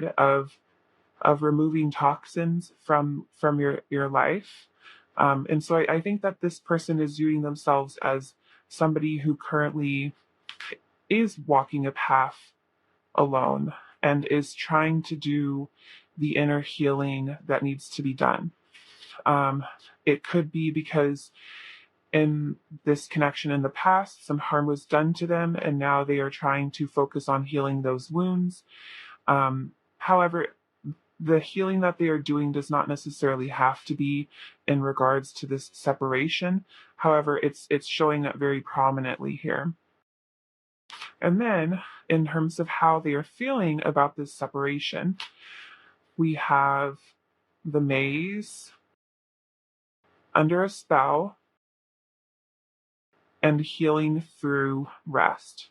card of removing toxins from your life. And so I think that this person is viewing themselves as somebody who currently is walking a path alone and is trying to do the inner healing that needs to be done. It could be because in this connection in the past, some harm was done to them, and now they are trying to focus on healing those wounds. However, the healing that they are doing does not necessarily have to be in regards to this separation. However, it's showing up very prominently here. And then, in terms of how they are feeling about this separation, we have the maze, under a spell, and healing through rest.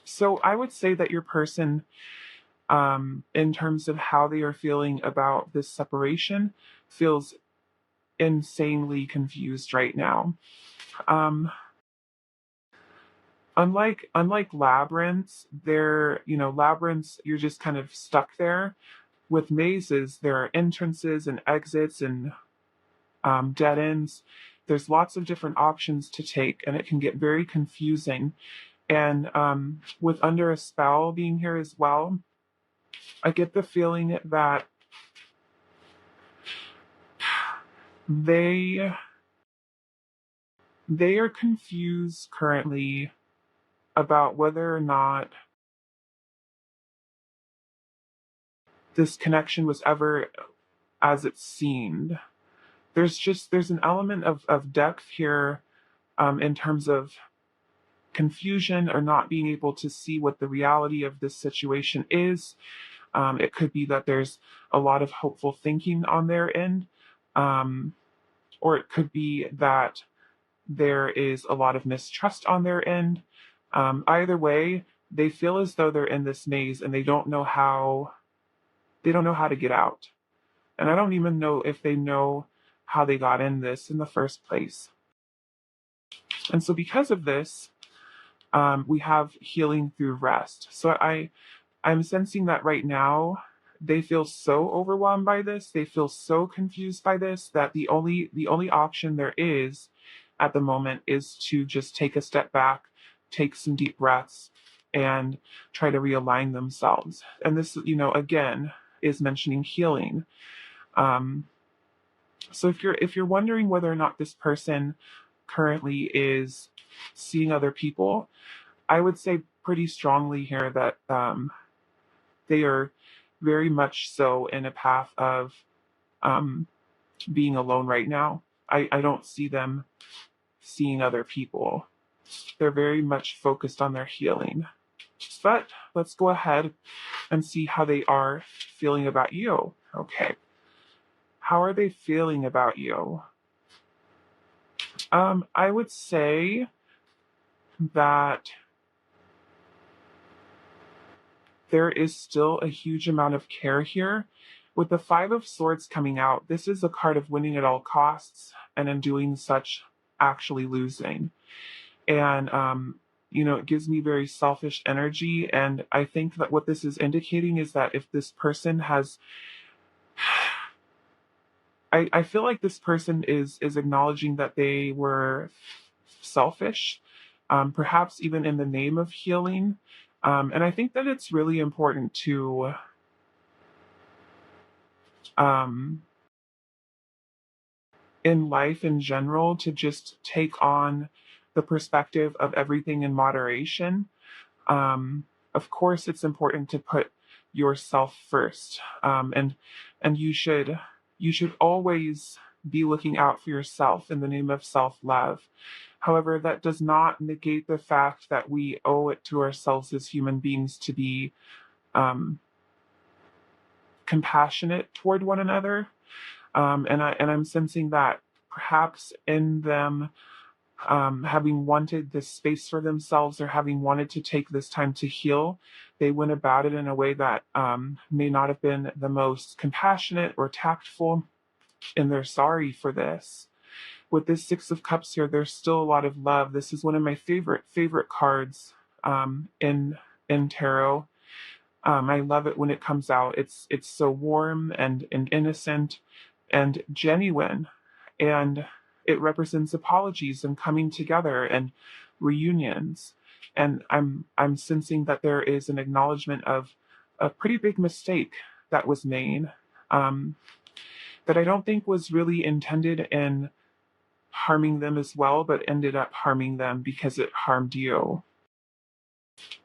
So I would say that your person, in terms of how they are feeling about this separation, feels insanely confused right now. Unlike labyrinths, labyrinths, you're just kind of stuck there. With mazes, there are entrances and exits and dead ends. There's lots of different options to take, and it can get very confusing. And with under a spell being here as well, I get the feeling that they are confused currently about whether or not this connection was ever as it seemed. There's an element of depth here, in terms of confusion or not being able to see what the reality of this situation is. It could be that there's a lot of hopeful thinking on their end, or it could be that there is a lot of mistrust on their end. Either way, they feel as though they're in this maze and they don't know how to get out. And I don't even know if they know how they got in this in the first place. And so because of this, we have healing through rest. So I'm sensing that right now they feel so overwhelmed by this, they feel so confused by this, that the only option there is at the moment is to just take a step back, take some deep breaths, and try to realign themselves. And this, again, is mentioning healing. So if you're wondering whether or not this person currently is seeing other people, I would say pretty strongly here that they are very much so in a path of being alone right now. I don't see them seeing other people. They're very much focused on their healing. But let's go ahead and see how they are feeling about you. Okay. How are they feeling about you? I would say that there is still a huge amount of care here. With the Five of Swords coming out, this is a card of winning at all costs, and in doing such, actually losing. And, it gives me very selfish energy. And I think that what this is indicating is that if this person has, I feel like this person is acknowledging that they were selfish, perhaps even in the name of healing. And I think that it's really important to in life in general to just take on the perspective of everything in moderation. Of course, it's important to put yourself first, and you should always be looking out for yourself in the name of self-love. However, that does not negate the fact that we owe it to ourselves as human beings to be compassionate toward one another. And I'm sensing that perhaps in them having wanted this space for themselves or having wanted to take this time to heal, they went about it in a way that may not have been the most compassionate or tactful, and they're sorry for this. With this Six of Cups here, there's still a lot of love. This is one of my favorite cards in tarot. I love it when it comes out. It's so warm and innocent and genuine, and it represents apologies and coming together and reunions. And I'm sensing that there is an acknowledgement of a pretty big mistake that was made, um, that I don't think was really intended in harming them as well, but ended up harming them because it harmed you.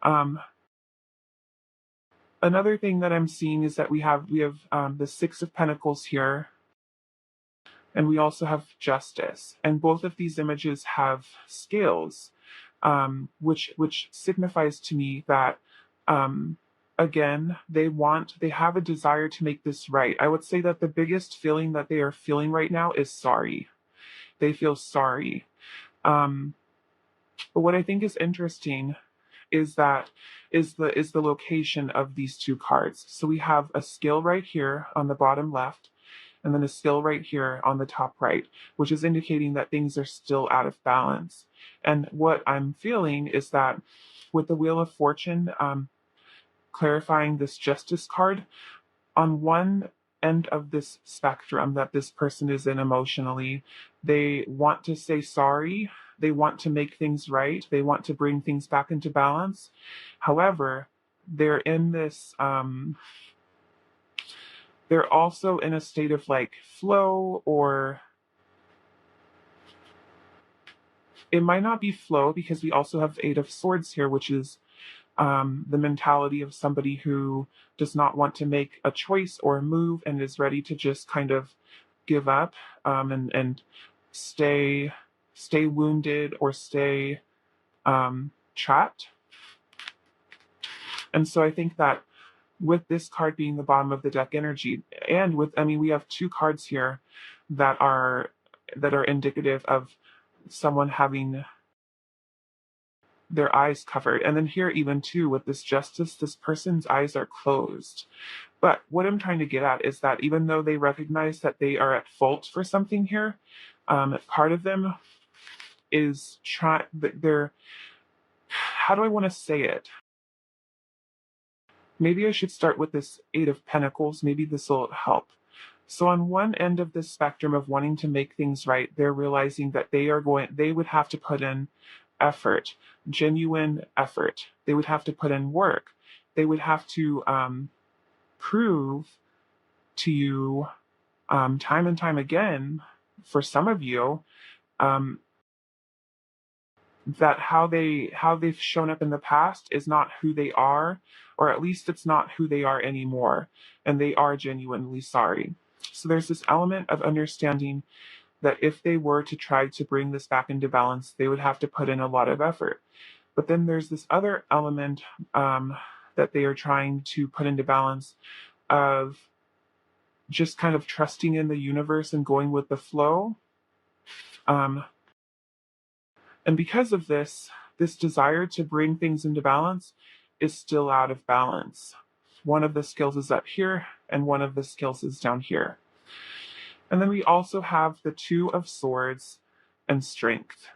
Um, Another thing that I'm seeing is that we have the Six of Pentacles here, and we also have Justice, and both of these images have scales, which signifies to me that um, again they have a desire to make this right. I would say that the biggest feeling that they are feeling right now is sorry. They feel sorry. Um, but what I think is interesting is that is the location of these two cards. So we have a skill right here on the bottom left, and then a skill right here on the top right, which is indicating that things are still out of balance. And what I'm feeling is that with the Wheel of Fortune, clarifying this Justice card, on one end of this spectrum that this person is in emotionally, they want to say sorry, they want to make things right, they want to bring things back into balance. However, they're in this they're also in a state of like flow, or it might not be flow because we also have Eight of Swords here, which is the mentality of somebody who does not want to make a choice or a move and is ready to just kind of give up, and stay wounded or stay trapped. And so I think that with this card being the bottom of the deck energy, and with, I mean, we have two cards here that are indicative of someone having their eyes covered. And then here, even too, with this Justice, this person's eyes are closed. But what I'm trying to get at is that even though they recognize that they are at fault for something here, part of them is trying, they're, how do I want to say it? Maybe I should start with this Eight of Pentacles. Maybe this will help. So on one end of the spectrum of wanting to make things right, they're realizing that they would have to put in effort, genuine effort. They would have to put in work. They would have to prove to you time and time again, for some of you, um, that how they've shown up in the past is not who they are, or at least it's not who they are anymore, and they are genuinely sorry. So there's this element of understanding that if they were to try to bring this back into balance, they would have to put in a lot of effort. But then there's this other element that they are trying to put into balance of just kind of trusting in the universe and going with the flow. Um, and because of this desire to bring things into balance is still out of balance. One of the skills is up here, and one of the skills is down here. And then we also have the Two of Swords and Strength.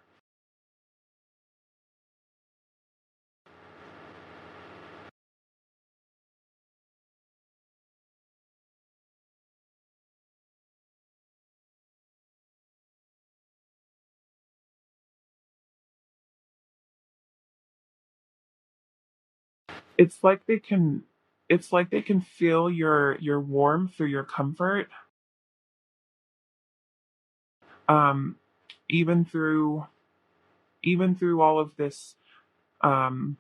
It's like they can it's like they can feel your warmth through your comfort, um, even through all of this, um,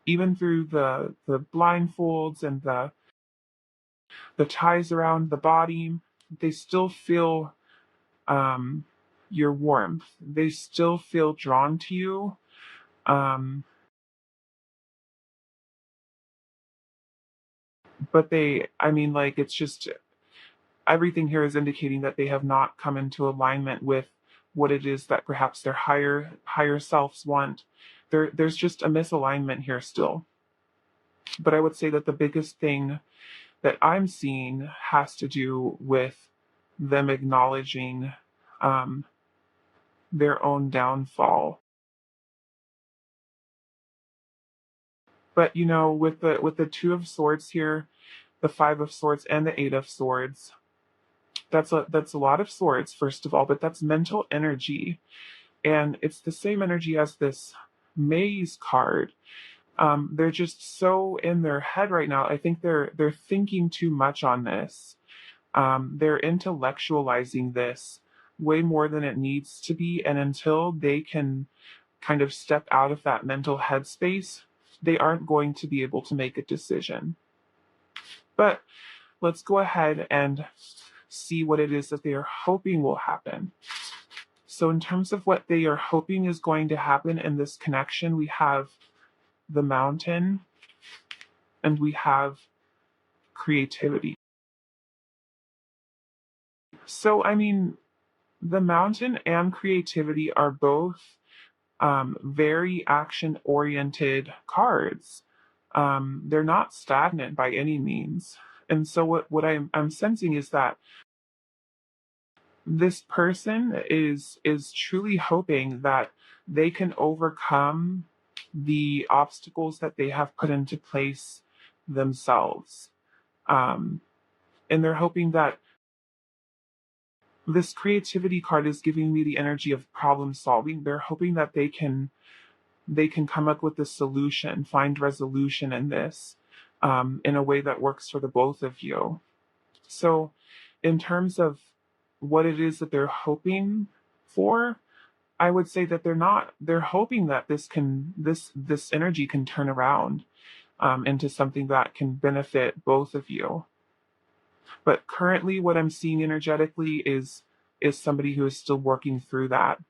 even through the blindfolds and the ties around the body. They still feel um, your warmth. They still feel drawn to you. Um, but I mean, like, it's just everything here is indicating that they have not come into alignment with what it is that perhaps their higher selves want. There's just a misalignment here still. But I would say that the biggest thing that I'm seeing has to do with them acknowledging um, their own downfall. But you know, with the Two of Swords here, the Five of Swords, and the Eight of Swords, that's a lot of swords, first of all, but that's mental energy. And it's the same energy as this maze card. They're just so in their head right now. I think they're thinking too much on this. They're intellectualizing this way more than it needs to be, and until they can kind of step out of that mental headspace, they aren't going to be able to make a decision. But let's go ahead and see what it is that they are hoping will happen. So, in terms of what they are hoping is going to happen in this connection, we have the Mountain and we have creativity. So, I mean, the Mountain and creativity are both very action oriented cards. They're not stagnant by any means. And so, what I'm sensing is that this person is truly hoping that they can overcome the obstacles that they have put into place themselves. Um, and they're hoping that this creativity card is giving me the energy of problem solving. They're hoping that they can come up with a solution, find resolution in this, in a way that works for the both of you. So, in terms of what it is that they're hoping for, I would say that they're hoping that this energy can turn around into something that can benefit both of you. But currently what I'm seeing energetically is somebody who is still working through that.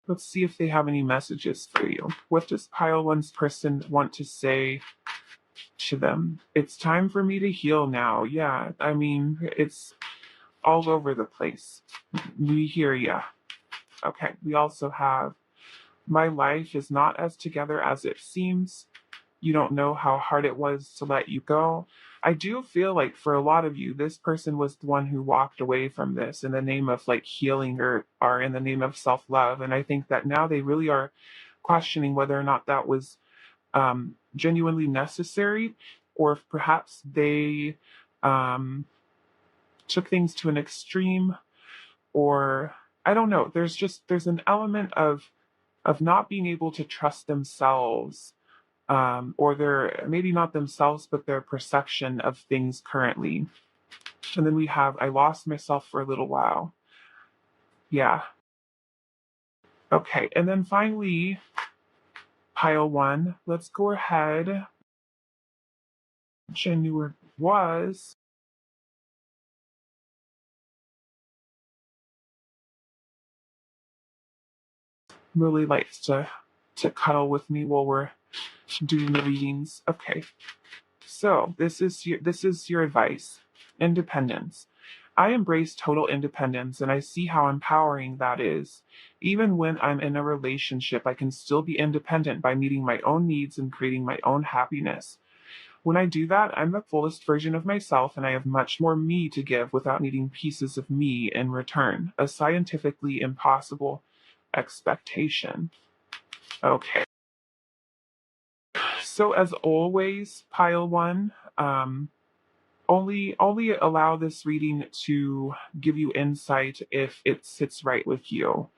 Let's see if they have any messages for you. What does pile one's person want to say to them? It's time for me to heal now. Yeah, I mean, it's all over the place. We hear ya. Okay, we also have my life is not as together as it seems. You don't know how hard it was to let you go. I do feel like for a lot of you, this person was the one who walked away from this in the name of like healing or in the name of self-love. And I think that now they really are questioning whether or not that was genuinely necessary, or if perhaps they um, took things to an extreme, or I don't know. There's an element of not being able to trust themselves, or their maybe not themselves, but their perception of things currently. And then we have I lost myself for a little while. Yeah. Okay. And then finally, pile one. Let's go ahead. Which I knew it was. Really likes to cuddle with me while we're doing the readings. Okay. So this is your advice. Independence. I embrace total independence and I see how empowering that is. Even when I'm in a relationship, I can still be independent by meeting my own needs and creating my own happiness. When I do that, I'm the fullest version of myself and I have much more me to give without needing pieces of me in return. A scientifically impossible expectation. Okay. So as always, pile one, only allow this reading to give you insight if it sits right with you.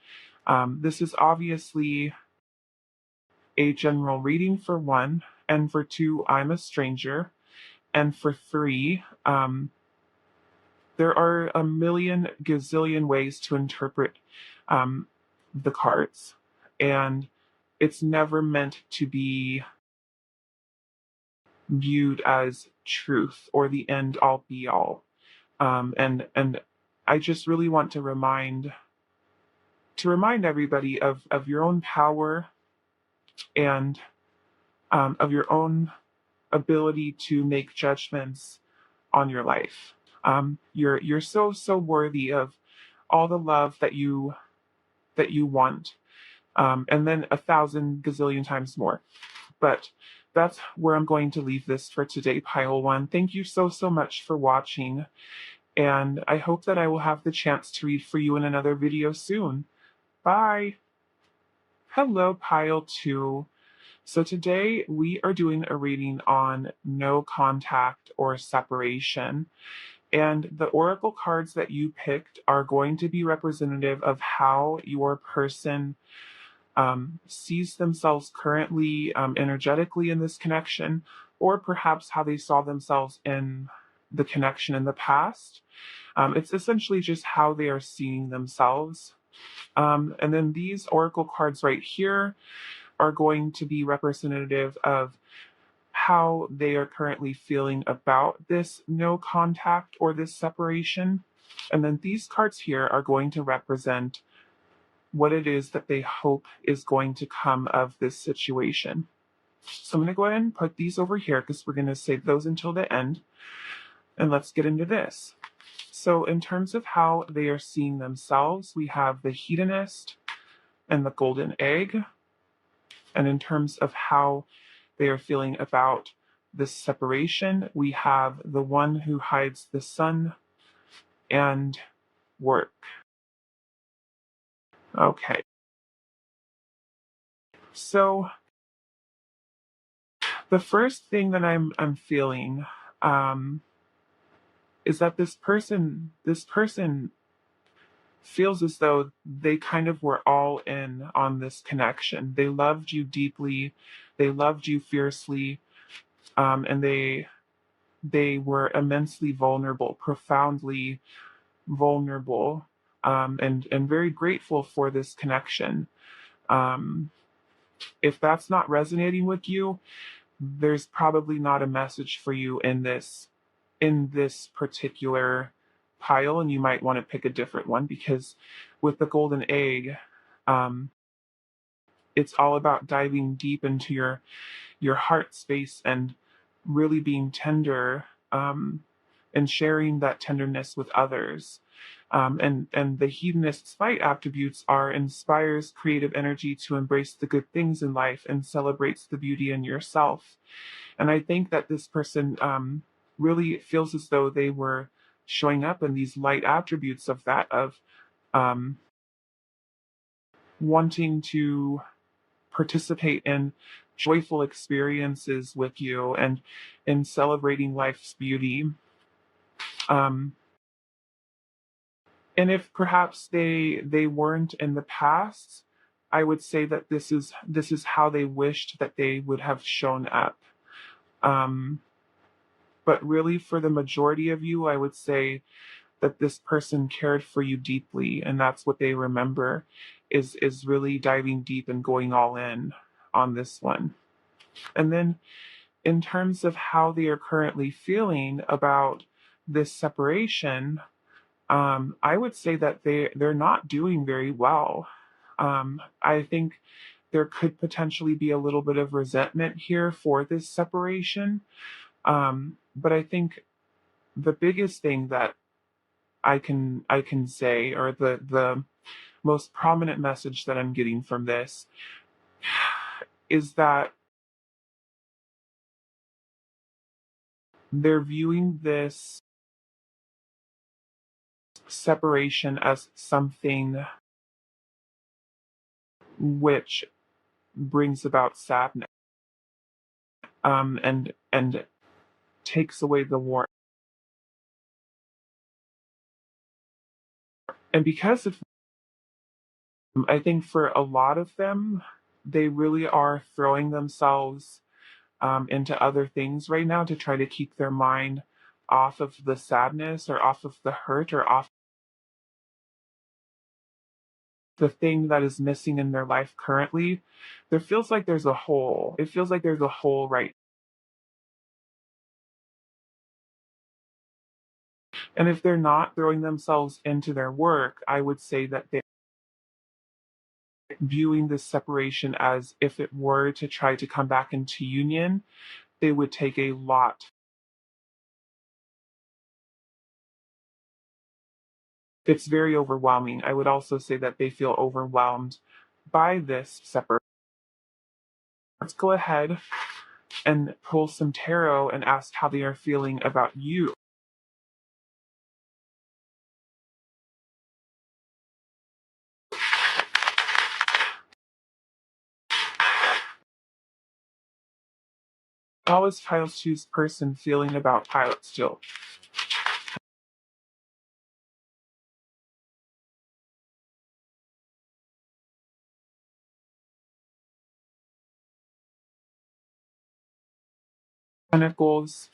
This is obviously a general reading for one, and for two, I'm a stranger, and for three, there are a million gazillion ways to interpret um, the cards, and it's never meant to be viewed as truth or the end all be all. And I just really want to remind everybody of your own power and of your own ability to make judgments on your life. You're so worthy of all the love that you want, and then 1,000 gazillion times more. But that's where I'm going to leave this for today, pile one. Thank you so much for watching, and I hope that I will have the chance to read for you in another video soon. Bye. Hello, pile two. So today we are doing a reading on no contact or separation. And the oracle cards that you picked are going to be representative of how your person sees themselves currently energetically in this connection, or perhaps how they saw themselves in the connection in the past. It's essentially just how they are seeing themselves. And then these oracle cards right here are going to be representative of how they are currently feeling about this no contact or this separation. And then these cards here are going to represent what it is that they hope is going to come of this situation. So I'm going to go ahead and put these over here because we're going to save those until the end. And let's get into this. So in terms of how they are seeing themselves, we have the hedonist and the golden egg. And in terms of how they are feeling about this separation, we have the one who hides the sun and work. Okay. So the first thing that I'm feeling is that this person feels as though they kind of were all in on this connection. They loved you deeply, they loved you fiercely, and they were immensely vulnerable, profoundly vulnerable, and very grateful for this connection. Um, if that's not resonating with you, there's probably not a message for you in this particular pile, and you might want to pick a different one because with the golden egg, um, it's all about diving deep into your heart space and really being tender, and sharing that tenderness with others. And the hedonist's light attributes are inspires creative energy to embrace the good things in life and celebrates the beauty in yourself. And I think that this person really feels as though they were showing up in these light attributes of that, of um, wanting to participate in joyful experiences with you and in celebrating life's beauty. Um, and if perhaps they weren't in the past, I would say that this is how they wished that they would have shown up. Um, but really, for the majority of you, I would say that this person cared for you deeply, and that's what they remember, is really diving deep and going all in on this one. And then in terms of how they are currently feeling about this separation, I would say that they're not doing very well. I think there could potentially be a little bit of resentment here for this separation. But I think the biggest thing that I can say, or the most prominent message that I'm getting from this, is that they're viewing this separation as something which brings about sadness, and takes away the warmth. And because of, I think for a lot of them, they really are throwing themselves into other things right now to try to keep their mind off of the sadness or off of the hurt or off the thing that is missing in their life currently. There feels like there's a hole. It feels like there's a hole, right? And if they're not throwing themselves into their work, I would say that they're viewing this separation as if it were to try to come back into union, they would take a lot. It's very overwhelming. I would also say that they feel overwhelmed by this separation. Let's go ahead and pull some tarot and ask how they are feeling about you. How is Tiles 2's person feeling about Pilot still? Pentacles.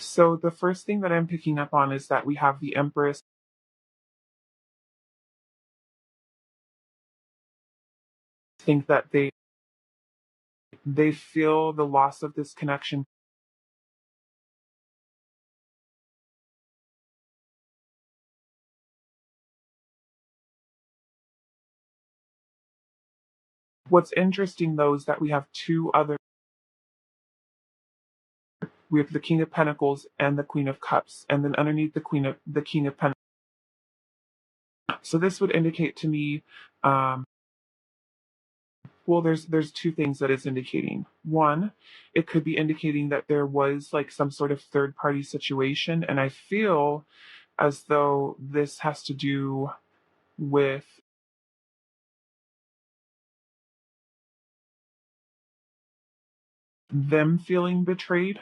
So the first thing that I'm picking up on is that we have the Empress. Think that they feel the loss of this connection. What's interesting though is that we have we have the King of Pentacles and the Queen of Cups, and then underneath the King of Pentacles. So this would indicate to me, well, there's two things that it's indicating. One, it could be indicating that there was like some sort of third party situation, and I feel as though this has to do with them feeling betrayed.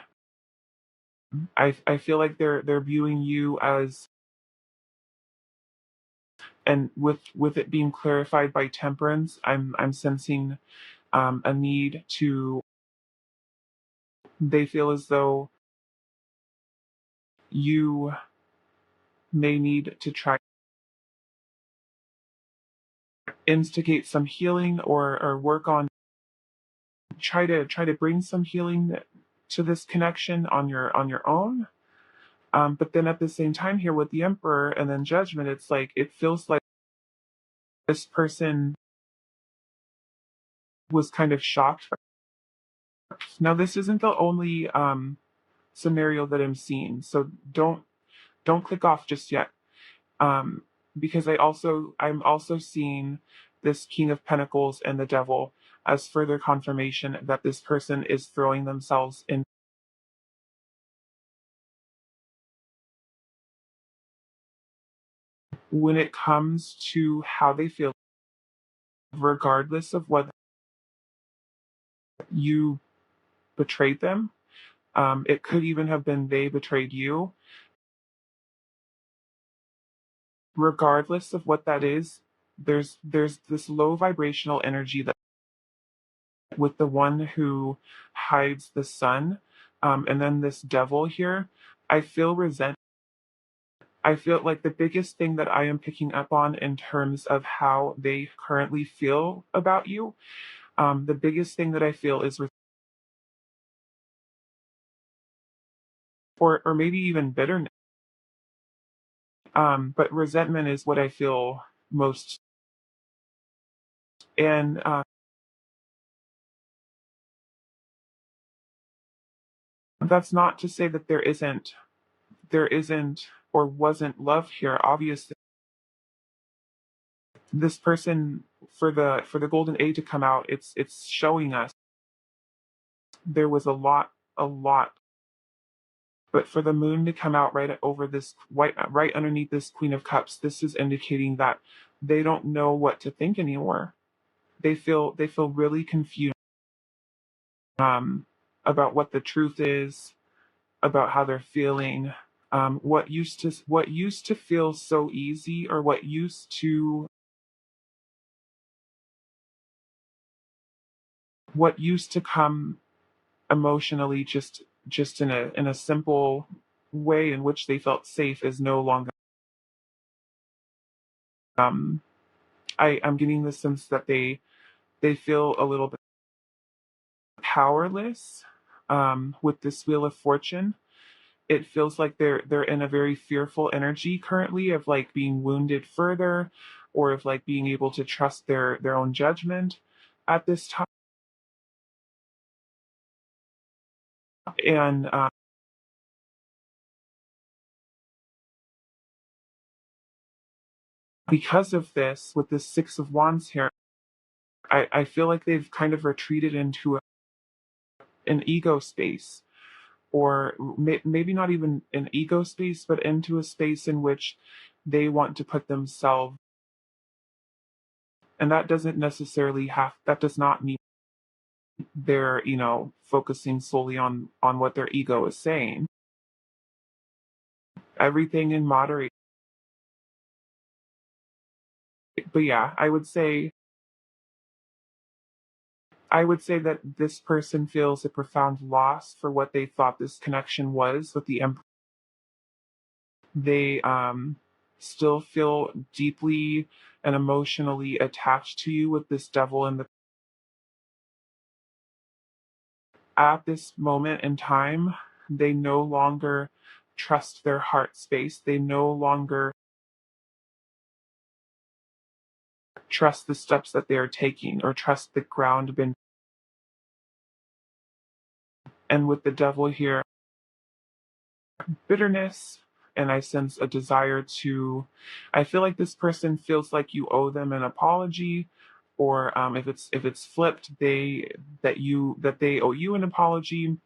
I feel like they're viewing you as, and with it being clarified by Temperance, I'm sensing a need to. They feel as though you may need to try instigate some healing or work on try to bring some healing to this connection on your own. But then at the same time here with the Emperor and then Judgment, it's like it feels like this person was kind of shocked. Now this isn't the only scenario that I'm seeing, so don't click off just yet. Um, because I'm also seeing this King of Pentacles and the Devil as further confirmation that this person is throwing themselves in when it comes to how they feel, regardless of whether you betrayed them. It could even have been they betrayed you. Regardless of what that is, there's this low vibrational energy that with the one who hides the sun, and then this devil here. I feel resent. I feel like the biggest thing that I am picking up on in terms of how they currently feel about you, the biggest thing that I feel is or maybe even bitterness. But resentment is what I feel most. And that's not to say that there isn't or wasn't love here. Obviously, this person for the golden age to come out, it's showing us there was a lot. But for the moon to come out right over this white, right underneath this Queen of Cups, this is indicating that they don't know what to think anymore. They feel really confused about what the truth is, about how they're feeling. What used to feel so easy, or what used to come emotionally just in a simple way in which they felt safe is no longer. Um, I'm getting the sense that they feel a little bit powerless with this Wheel of Fortune. It feels like they're in a very fearful energy currently of like being wounded further, or of like being able to trust their own judgment at this time. And because of this, with this Six of Wands here, I feel like they've kind of retreated into an ego space, or maybe not even an ego space, but into a space in which they want to put themselves. And that doesn't necessarily that does not mean they're, focusing solely on what their ego is saying. Everything in moderation. But yeah, I would say that this person feels a profound loss for what they thought this connection was with the Emperor. They still feel deeply and emotionally attached to you with this Devil in the. At this moment in time, they no longer trust their heart space. They no longer trust the steps that they are taking, or trust the ground been. And with the Devil here, bitterness, and I sense a desire to. I feel like this person feels like you owe them an apology, or if it's flipped, they owe you an apology.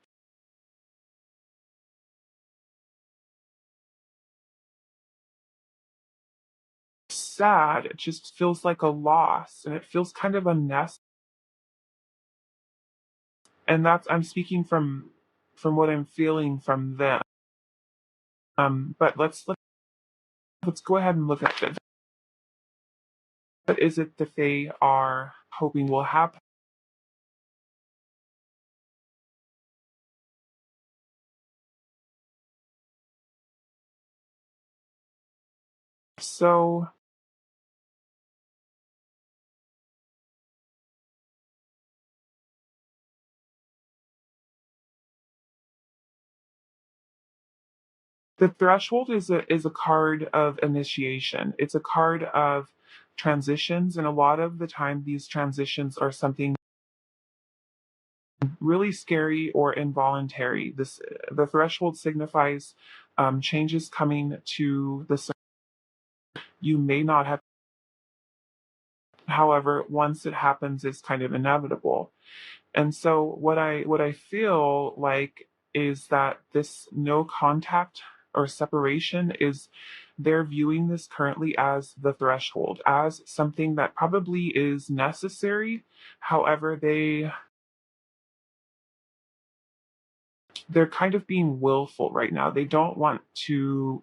Sad. It just feels like a loss, and it feels kind of unnecessary. And that's, I'm speaking from what I'm feeling from them. But let's go ahead and look at this. What is it that they are hoping will happen? So the threshold is a card of initiation. It's a card of transitions, and a lot of the time these transitions are something really scary or involuntary. The threshold signifies changes coming to the. You may not have. However, once it happens, it's kind of inevitable. And so what I feel like is that this no contact or separation is, they're viewing this currently as the threshold, as something that probably is necessary. However, they're kind of being willful right now. They don't want to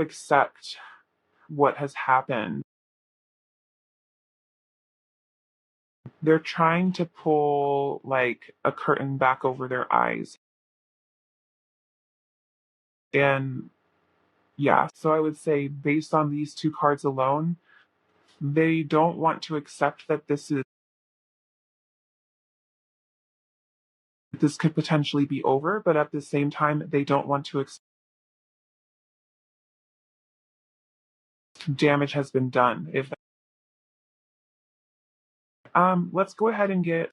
accept what has happened. They're trying to pull like a curtain back over their eyes. And yeah, so I would say, based on these two cards alone, they don't want to accept that this could potentially be over, but at the same time, they don't want to accept damage has been done. If let's go ahead and get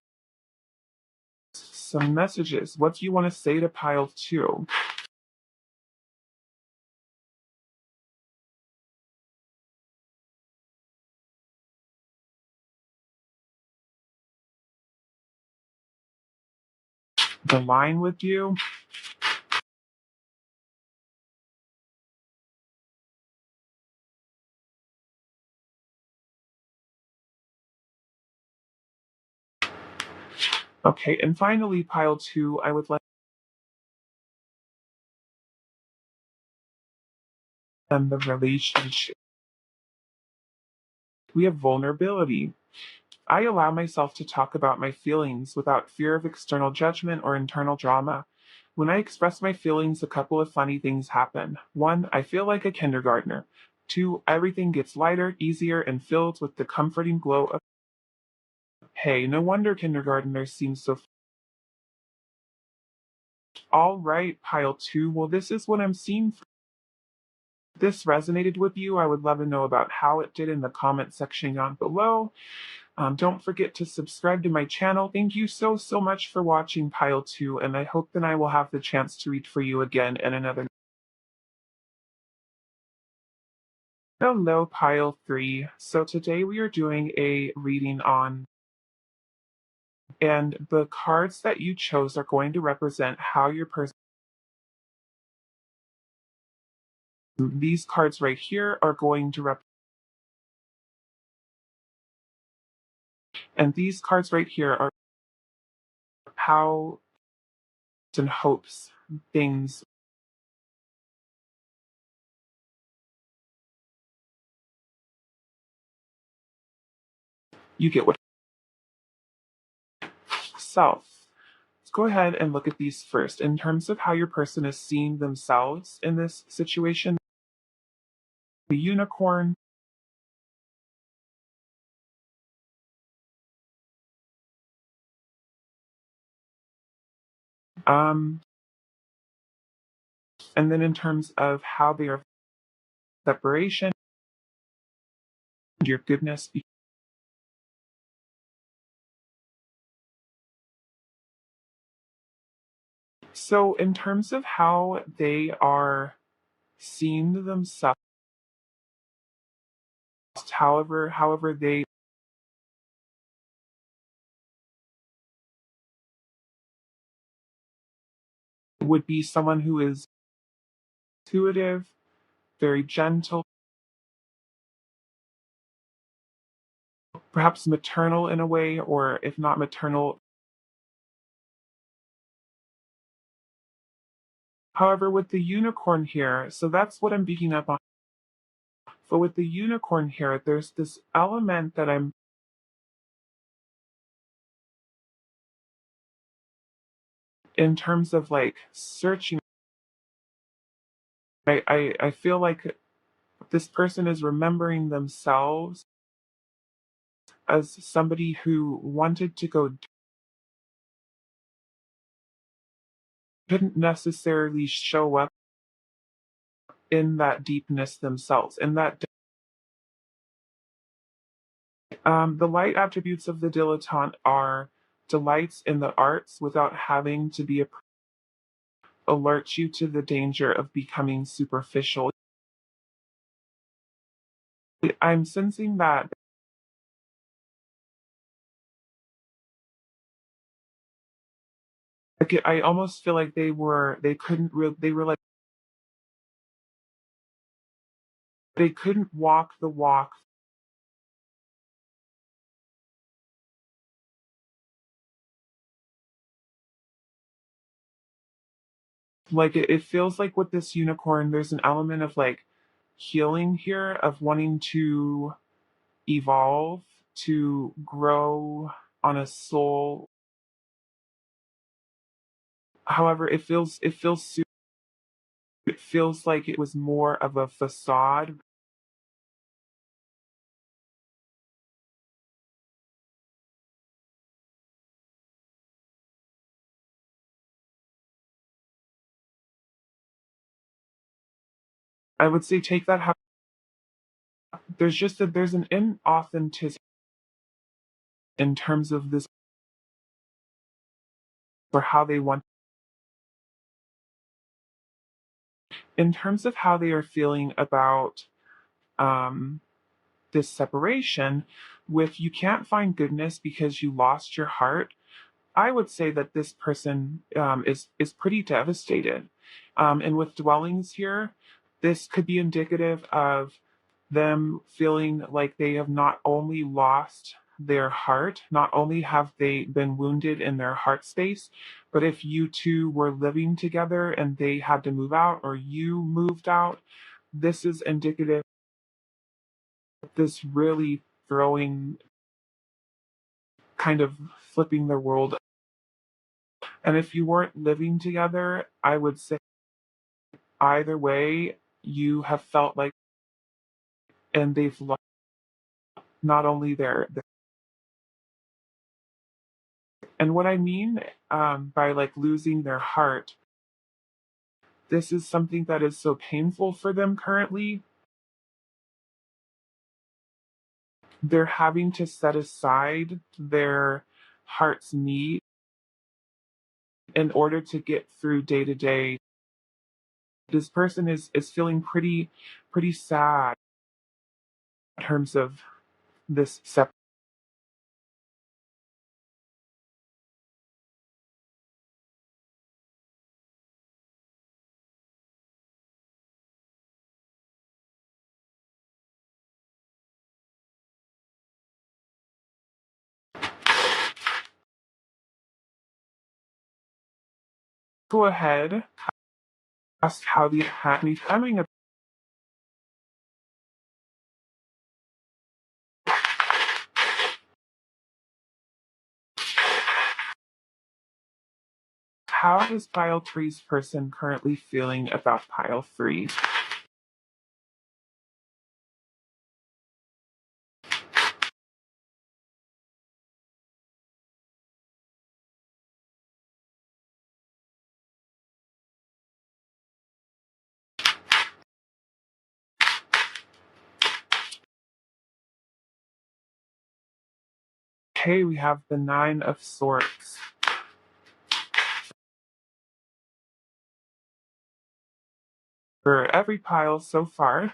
some messages. What do you want to say to pile two? The line with you? Okay, and finally, pile two, I would like them the relationship. We have vulnerability. I allow myself to talk about my feelings without fear of external judgment or internal drama. When I express my feelings, a couple of funny things happen. One, I feel like a kindergartner. 2, everything gets lighter, easier, and filled with the comforting glow of hey, no wonder kindergartners seem so all right, pile 2. Well, this is what I'm seeing. If this resonated with you, I would love to know about how it did in the comment section down below. Don't forget to subscribe to my channel. Thank you so much for watching pile 2, and I hope that I will have the chance to read for you again in another. Hello, pile 3. So today we are doing a reading on, and the cards that you chose are going to represent how your person. These cards right here are going to represent, and these cards right here are how and hopes things you get what self. Let's go ahead and look at these first. In terms of how your person is seeing themselves in this situation, the unicorn, um, and then in terms of how they are separation, your goodness. So in terms of how they are seeing themselves, however they would be someone who is intuitive, very gentle, perhaps maternal in a way, or if not maternal. However, with the unicorn here, so that's what I'm picking up on. But with the unicorn here, there's this element that I'm in terms of like searching. I feel like this person is remembering themselves as somebody who wanted to go, couldn't necessarily show up in that deepness themselves. In that, the light attributes of the dilettante are delights in the arts without having to be alert you to the danger of becoming superficial. I'm sensing that like I almost feel like they couldn't really they were like they couldn't walk the walk. Like it feels like with this unicorn, there's an element of like healing here, of wanting to evolve, to grow on a soul. However, it feels like it was more of a facade. I would say take that there's just that there's an inauthenticity in terms of this or how they want in terms of how they are feeling about um this separation with you can't find goodness because you lost your heart. I would say that this person is pretty devastated. And with dwellings here, this could be indicative of them feeling like they have not only lost their heart, not only have they been wounded in their heart space, but if you two were living together and they had to move out or you moved out, this is indicative of this really throwing, kind of flipping their world. And if you weren't living together, I would say either way, you have felt like and they've lost not only and what I mean by like losing their heart, this is something that is so painful for them currently. They're having to set aside their heart's need in order to get through day to day. This person is feeling pretty sad in terms of this go ahead, ask how the happy timing. How is pile three's person currently feeling about pile three? Okay, we have the Nine of Swords. For every pile so far,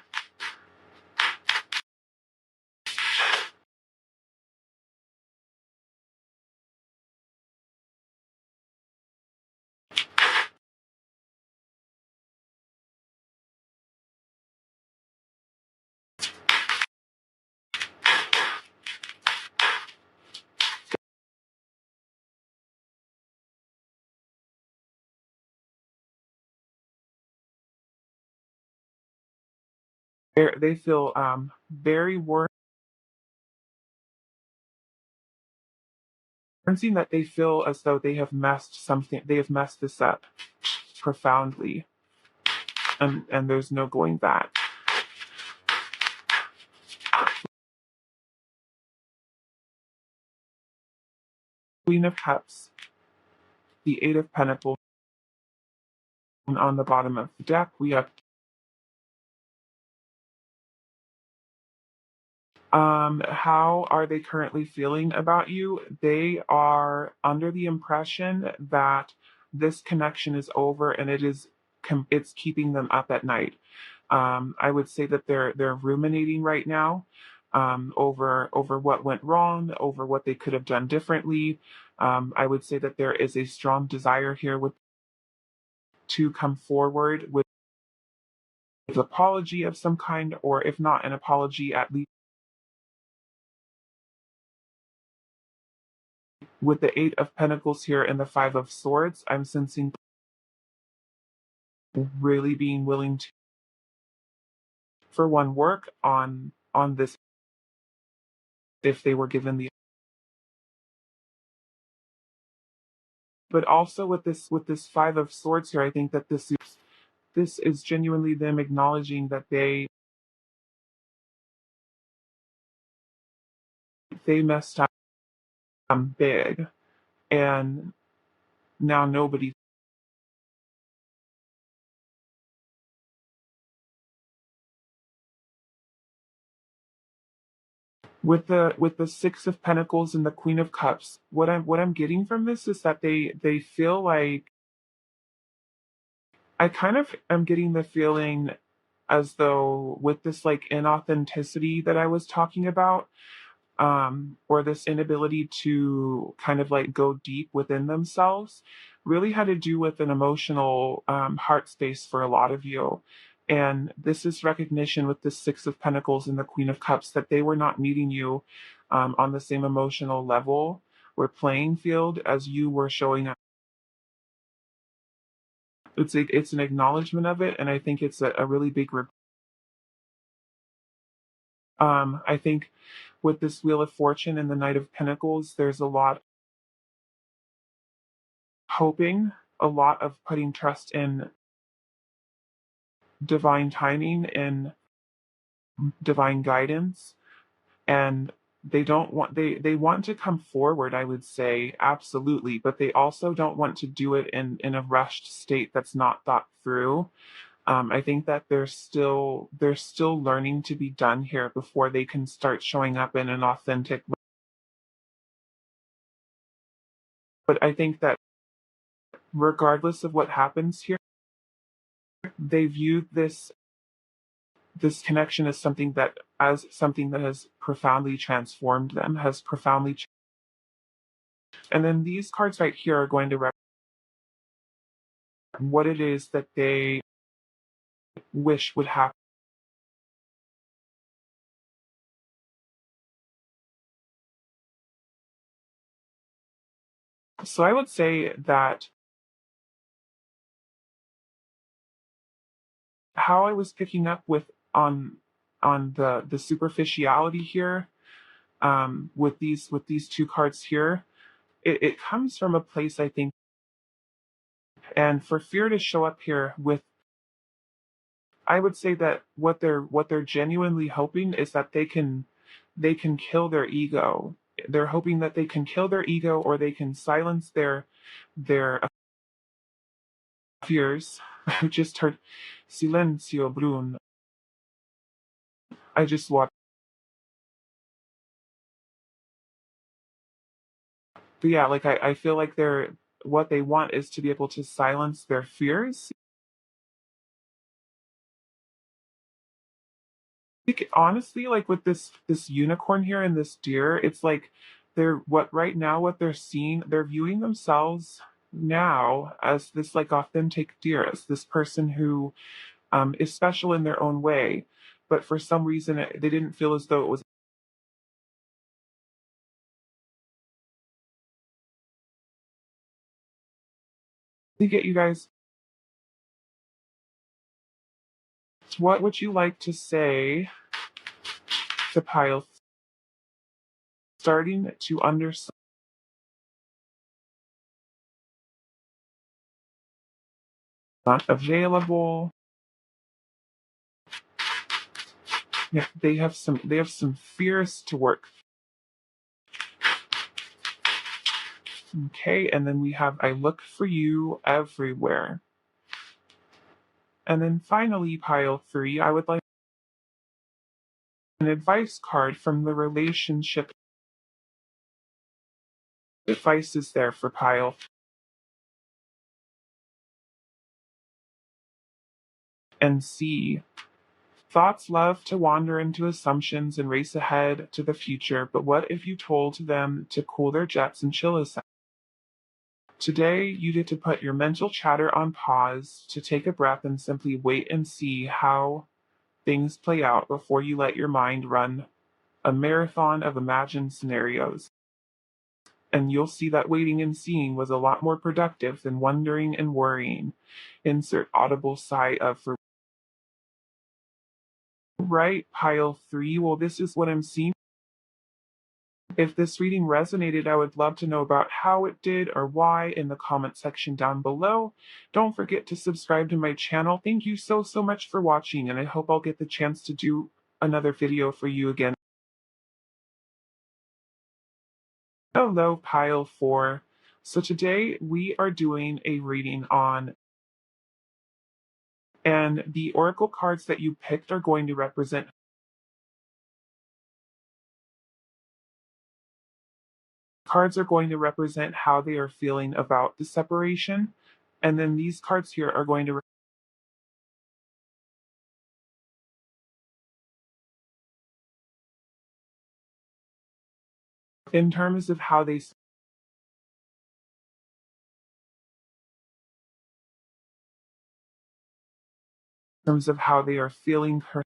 they feel very worried, that they feel as though they have messed this up profoundly, and there's no going back. Queen of Cups, the Eight of Pentacles. On the bottom of the deck, we have how are they currently feeling about you? They are under the impression that this connection is over and it's keeping them up at night. I would say that they're ruminating right now over what went wrong, over what they could have done differently. I would say that there is a strong desire here to come forward with an apology of some kind, or if not an apology, at least with the Eight of Pentacles here and the Five of Swords. I'm sensing really being willing to, for one, work on this if they were given the, but also with this Five of Swords here, I think that this is genuinely them acknowledging that they messed up big, and now nobody. With the Six of Pentacles and the Queen of Cups, what I'm getting from this is that they feel like, I kind of am getting the feeling as though with this like inauthenticity that I was talking about, or this inability to kind of like go deep within themselves, really had to do with an emotional heart space for a lot of you. And this is recognition with the Six of Pentacles and the Queen of Cups that they were not meeting you on the same emotional level or playing field as you were showing up. It's an acknowledgement of it, and I think it's a really big. I think with this Wheel of Fortune and the Knight of Pentacles, there's a lot hoping, a lot of putting trust in divine timing and divine guidance, and they want to come forward, I would say, absolutely, but they also don't want to do it in a rushed state that's not thought through. I think that there's still learning to be done here before they can start showing up in an authentic way. But I think that regardless of what happens here, they view this connection as something that has profoundly transformed them, has profoundly and then these cards right here are going to represent what it is that they wish would happen. So I would say that how I was picking up on the superficiality here, with these two cards here, it comes from a place, I think, and for fear to show up here with, I would say that what they're genuinely hoping is that they can kill their ego. They're hoping that they can kill their ego, or they can silence their fears. I just heard silencio brun. I just watched. But yeah, like I feel like what they want is to be able to silence their fears. Like, honestly, like with this unicorn here and this deer, it's like what they're seeing, they're viewing themselves now as this like authentic deer, as this person who is special in their own way. But for some reason, they didn't feel as though it was to get you guys. What would you like to say to Pile, starting to understand not available? Yeah, they have some fears to work. Okay, and then we have I look for you everywhere. And then finally, pile 3, I would like an advice card from the relationship. Advice is there for pile. And C. Thoughts love to wander into assumptions and race ahead to the future, but what if you told them to cool their jets and chill a sec? Today, you get to put your mental chatter on pause, to take a breath and simply wait and see how things play out before you let your mind run a marathon of imagined scenarios. And you'll see that waiting and seeing was a lot more productive than wondering and worrying. Insert audible sigh of for right, pile 3. Well, this is what I'm seeing. If this reading resonated, I would love to know about how it did or why in the comment section down below. Don't forget to subscribe to my channel. Thank you so much for watching, and I hope I'll get the chance to do another video for you again. Hello, pile 4. So today we are doing a reading on, and the oracle cards that you picked are going to represent, how they are feeling about the separation. And then these cards here are going to, in terms of how they, are feeling her.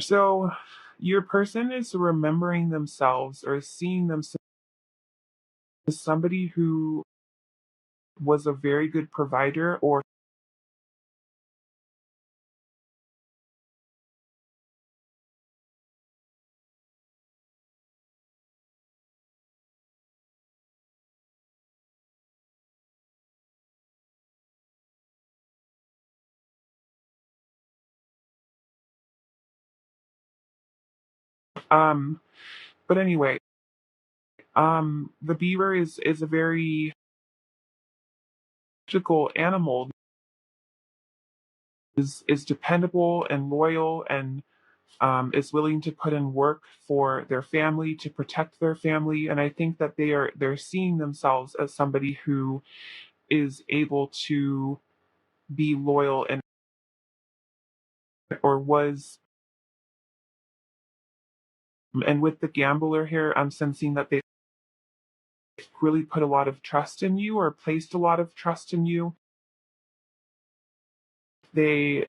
So your person is remembering themselves or seeing themselves as somebody who was a very good provider, or But anyway, the beaver is a very practical animal, is dependable and loyal, and is willing to put in work for their family, to protect their family. And I think that they're seeing themselves as somebody who is able to be loyal, or was. And with the gambler here, I'm sensing that they really put a lot of trust in you, or placed a lot of trust in you. They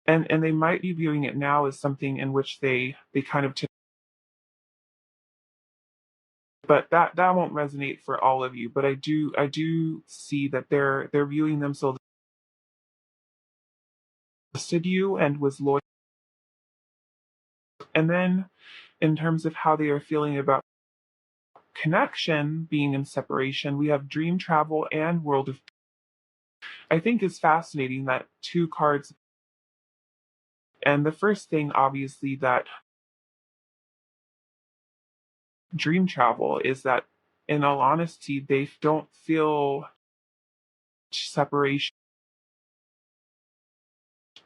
and they might be viewing it now as something in which they kind of but that won't resonate for all of you. But I do see that they're viewing themselves trusted you and was loyal. And then in terms of how they are feeling about connection being in separation, we have dream travel and world of. I think it's fascinating that two cards. And the first thing, obviously, that dream travel is that, in all honesty, they don't feel separation.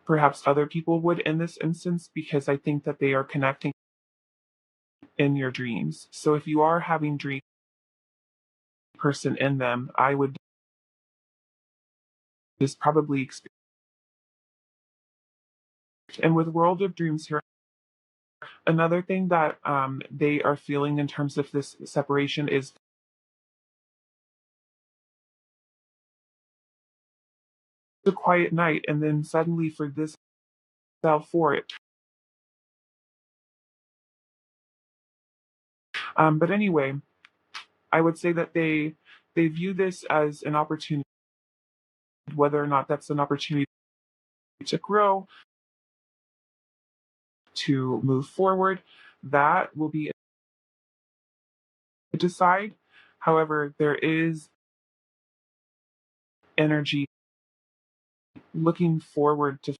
Perhaps other people would in this instance, because I think that they are connecting in your dreams. So if you are having dream person in them, I would just probably experience. And with World of Dreams here, another thing that they are feeling in terms of this separation is the quiet night, and then suddenly for this fell for it. But anyway, I would say that they view this as an opportunity, whether or not that's an opportunity to grow, to move forward. That will be decide. However, there is energy looking forward to.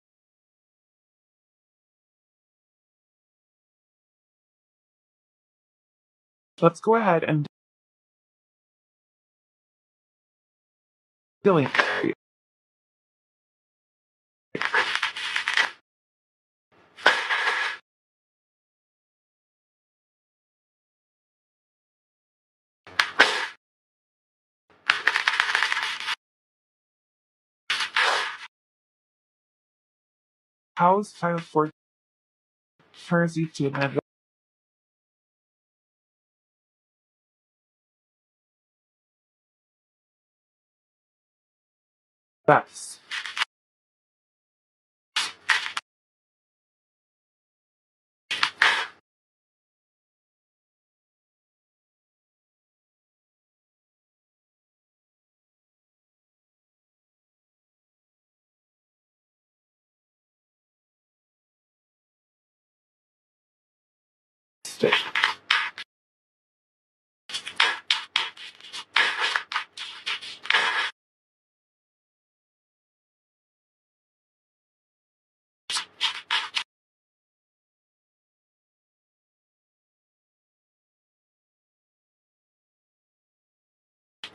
Let's go ahead and feeling. How's file for Jersey to admit that's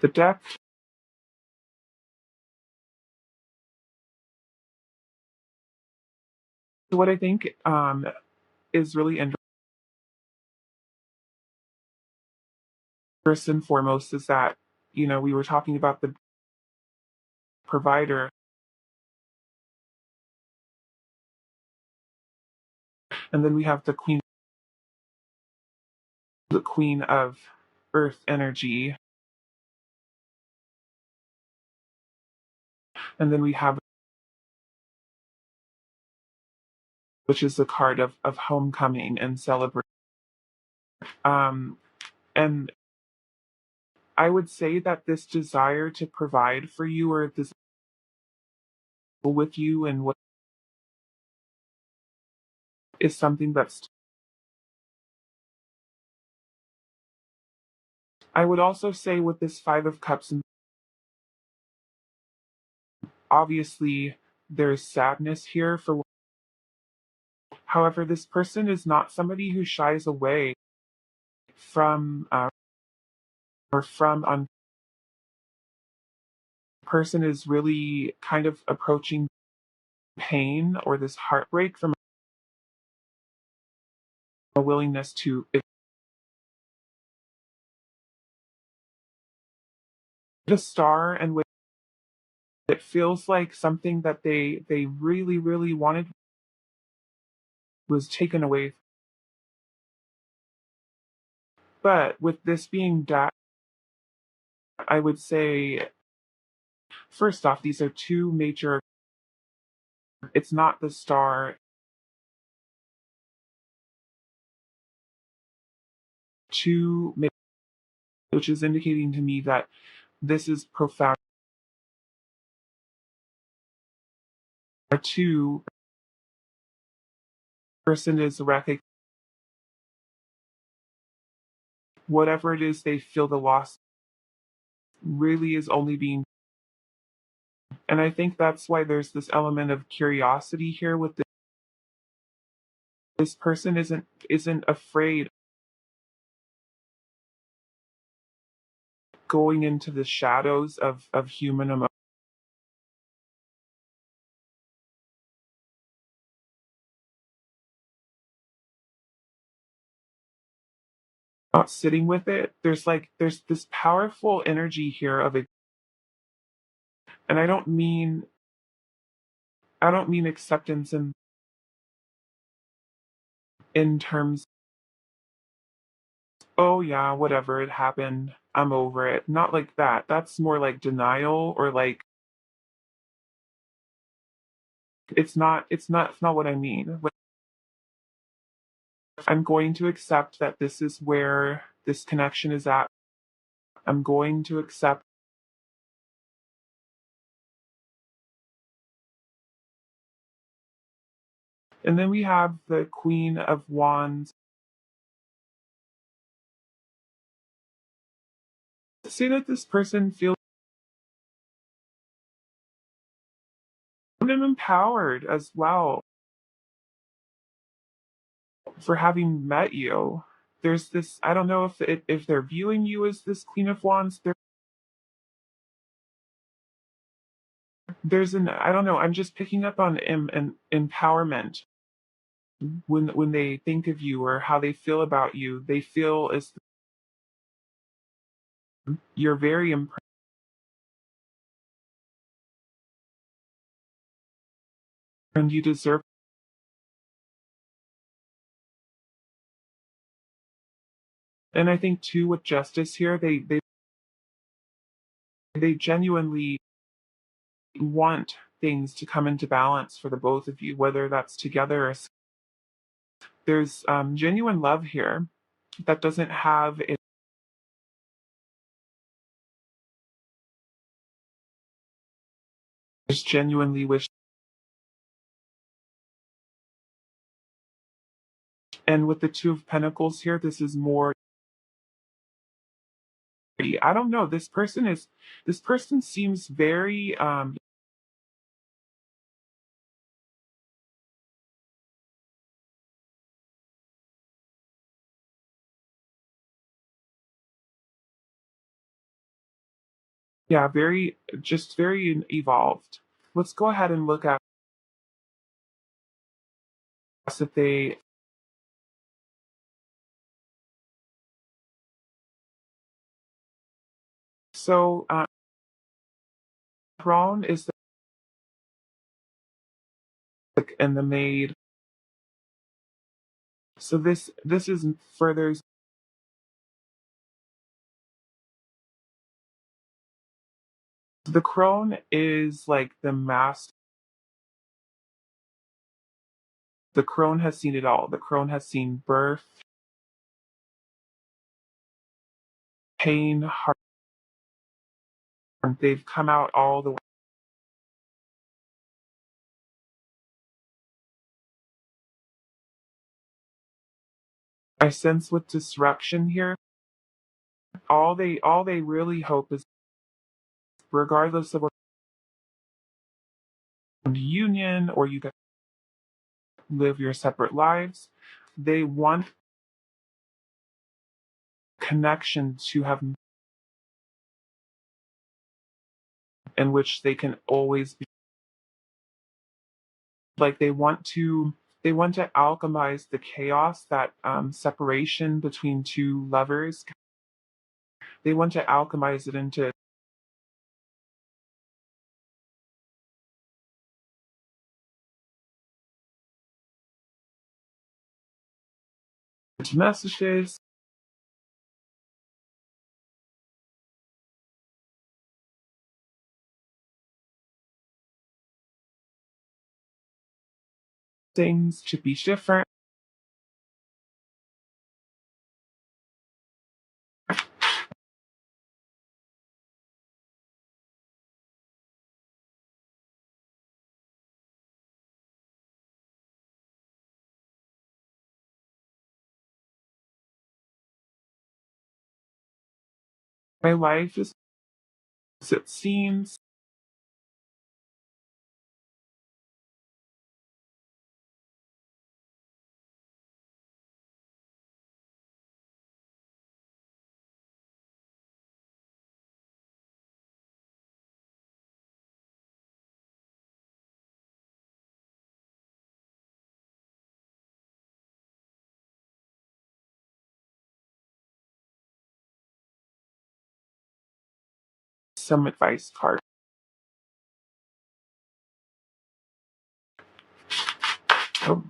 the deck. What I think is really interesting, first and foremost, is that we were talking about the provider, and then we have the queen of earth energy, and then we have, which is the card of homecoming and celebration. Um, and I would say that this desire to provide for you, or this with you, and what is something that's. I would also say with this Five of Cups, and obviously there's sadness here for. However, this person is not somebody who shies away from or from on person is really kind of approaching pain or this heartbreak from a willingness to the star, and with it feels like something that they really really wanted was taken away. But with this being that, I would say first off, these are two major. It's not the star. Two, which is indicating to me that this is profound. Two, person is whatever it is they feel the loss really is only being, and I think that's why there's this element of curiosity here with this person isn't afraid going into the shadows of human emotion, not sitting with it. There's this powerful energy here of it, and I don't mean acceptance in terms, oh yeah, whatever, it happened, I'm over it. Not like that. That's more like denial, or like it's not what I mean. I'm going to accept that this is where this connection is at. I'm going to accept. And then we have the Queen of Wands. Say that this person feels empowered as well for having met you. There's this, I don't know if they're viewing you as this Queen of Wands. There's I don't know, I'm just picking up on an empowerment when they think of you or how they feel about you. They feel as you're very impressed and you deserve. And I think too with justice here, they genuinely want things to come into balance for the both of you, whether that's together or there's genuine love here that doesn't have it. Just genuinely wish. And with the Two of Pentacles here, this is more. I don't know. This person seems very yeah, very evolved. Let's go ahead and look at if they. So throne is and the maid. So this is further. The crone is like the master. The crone has seen it all. The crone has seen birth, pain, heart. They've come out all the way. I sense with disruption here, all they really hope is, regardless of what union or you get, live your separate lives. They want connection to have in which they can always be like they want to alchemize the chaos that separation between two lovers. They want to alchemize it into messages, things to be different. My life is as it seems. Some advice card. Oh,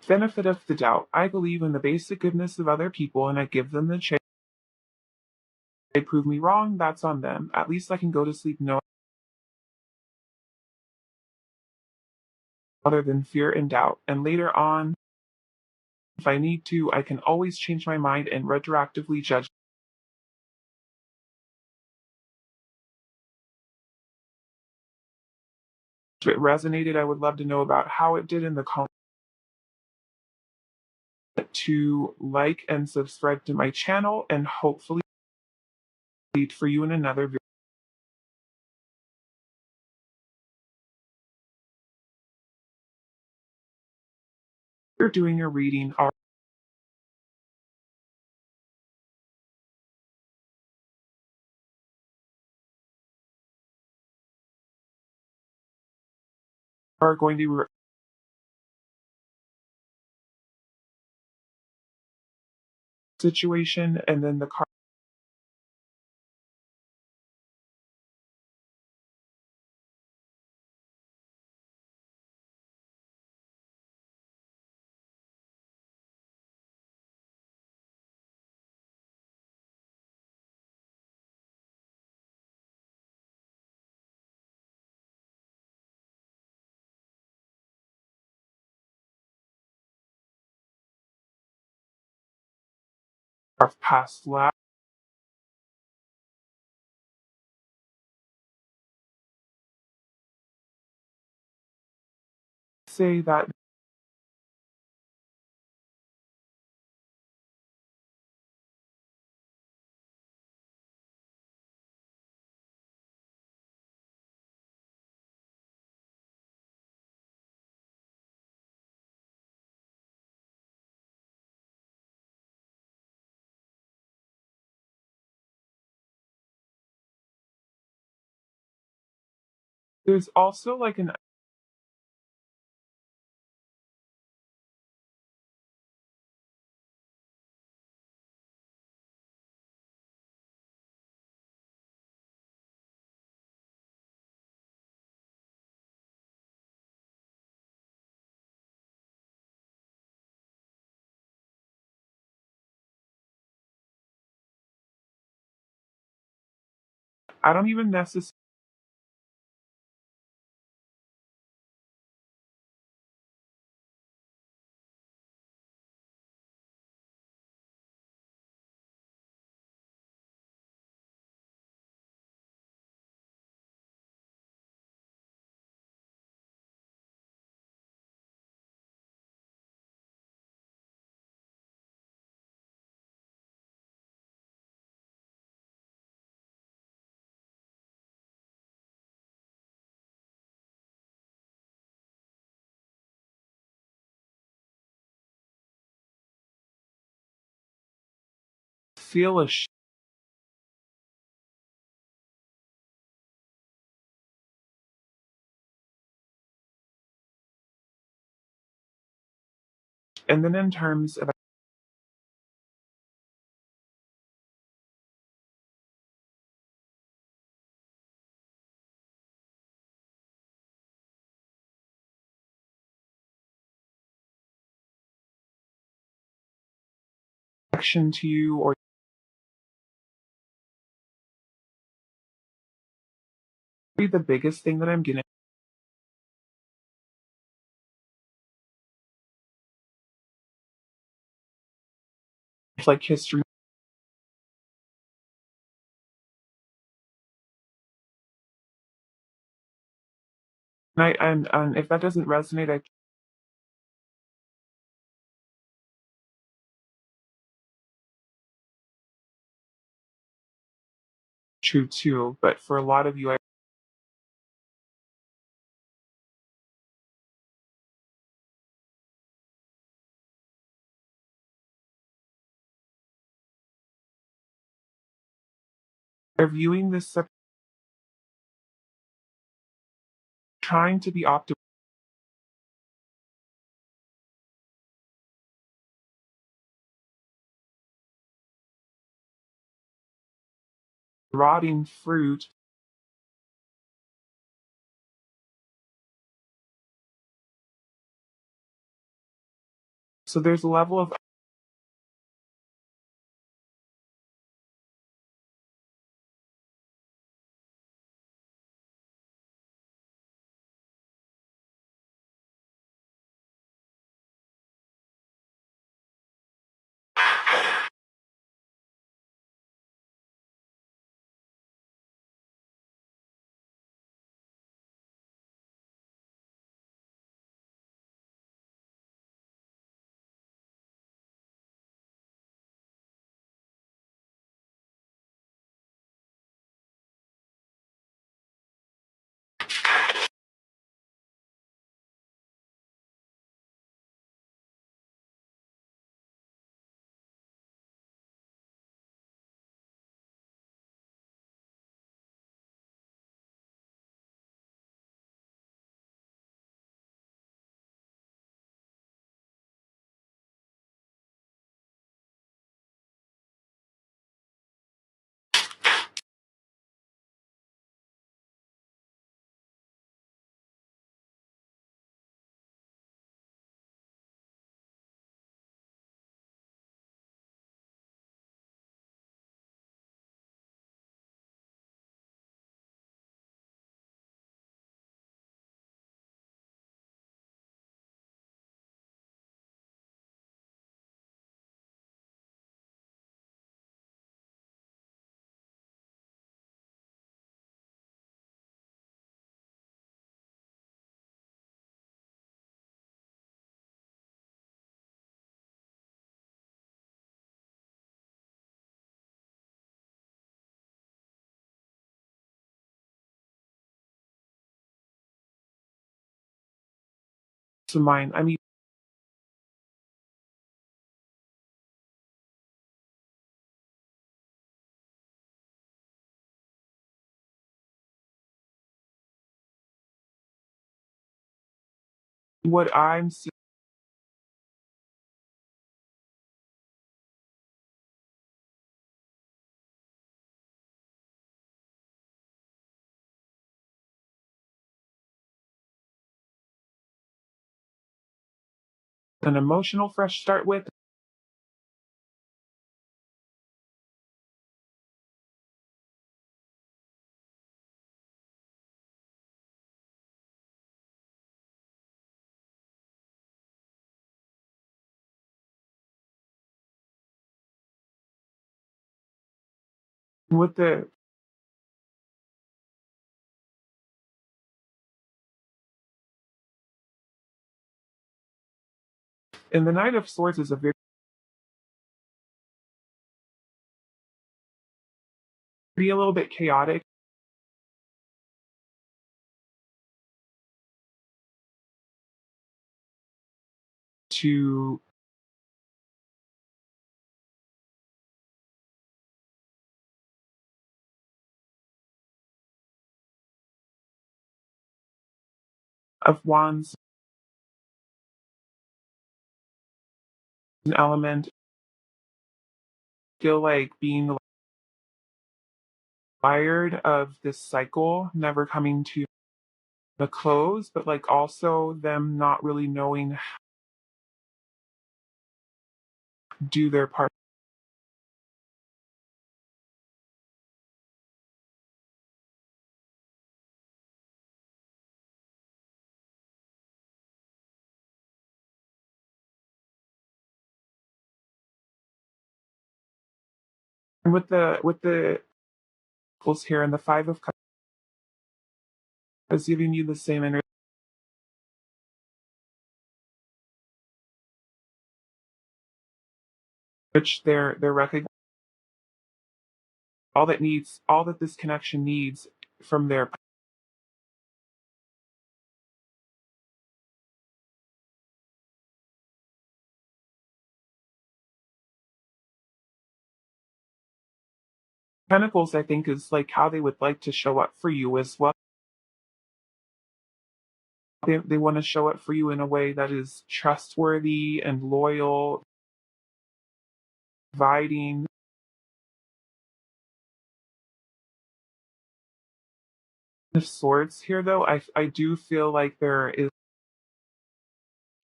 benefit of the doubt. I believe in the basic goodness of other people and I give them the chance. They prove me wrong, that's on them. At least I can go to sleep knowing other than fear and doubt. And later on, if I need to, I can always change my mind and retroactively judge. If it resonated, I would love to know about how it did in the comments. To like and subscribe to my channel and hopefully lead for you in another video. You're doing your reading are going to situation and then the cards of past lives say that there's also like an I don't even necessarily feel a and then in terms of action to you, or maybe the biggest thing that I'm getting, it's like history. And if that doesn't resonate, I true too. But for a lot of you, are viewing this trying to be optimal, rotting fruit. So there's a level of to mine. I mean, what I'm seeing an emotional fresh start with, with the and the Knight of Swords is a very be a little bit chaotic to of Wands, an element, feel like being tired of this cycle never coming to a close, but like also them not really knowing how to do their part. And with the Pentacles here and the Five of Cups is giving you the same energy, which they're recognizing all that this connection needs from their Pentacles. I think is like how they would like to show up for you as well. They want to show up for you in a way that is trustworthy and loyal, providing. Of Swords here, though, I do feel like there is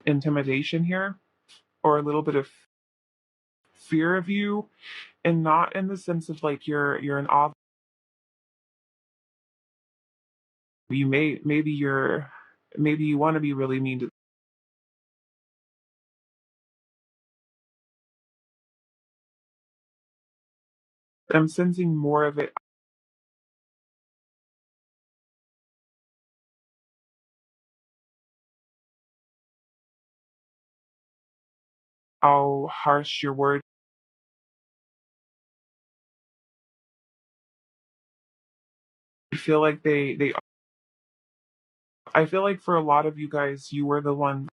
intimidation here, or a little bit of fear of you, and not in the sense of like you're an off. Maybe you want to be really mean to. I'm sensing more of it. How harsh your words. I feel like they. I feel like for a lot of you guys, you were the one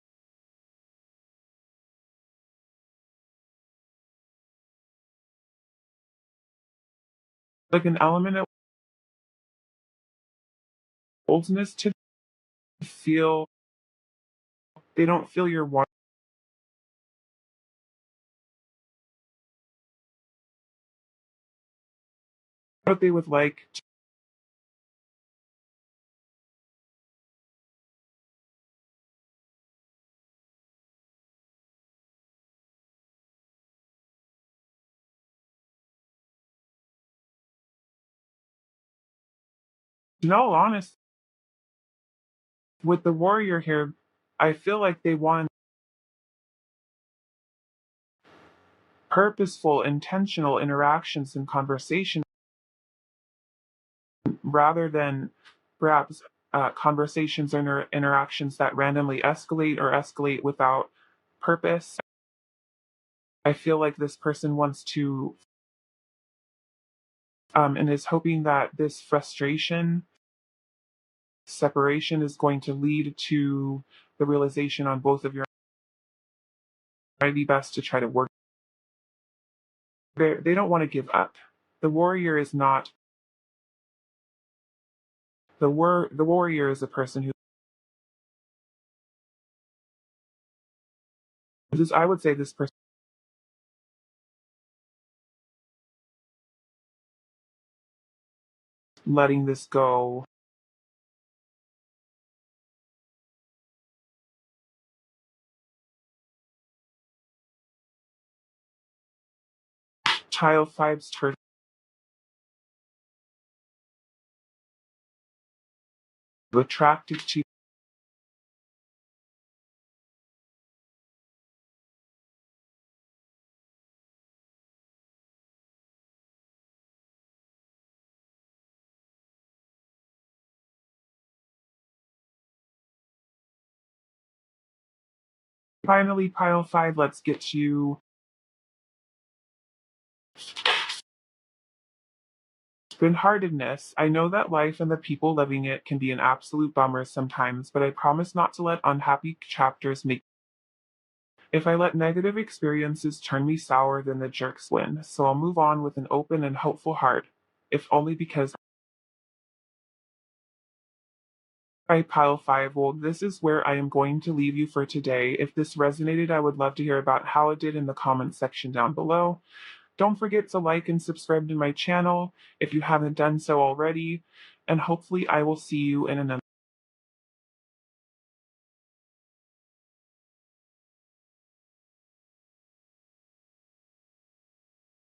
like an element of boldness to feel. They don't feel your want, but they would like. No, honest. With the warrior here, I feel like they want purposeful, intentional interactions and conversation rather than perhaps conversations or interactions that randomly escalate or escalate without purpose. I feel like this person wants to and is hoping that this frustration, separation is going to lead to the realization on both of your might be best to try to work. They don't want to give up. The warrior is not the warrior is a person who this I would say this person letting this go. Child fives turn attracted to finally pile five. Let's get to spin-heartedness. I know that life and the people living it can be an absolute bummer sometimes, but I promise not to let unhappy chapters make. If I let negative experiences turn me sour, then the jerks win. So I'll move on with an open and hopeful heart, if only because By pile 5. Well, this is where I am going to leave you for today. If this resonated, I would love to hear about how it did in the comments section down below. Don't forget to like and subscribe to my channel if you haven't done so already, and hopefully I will see you in another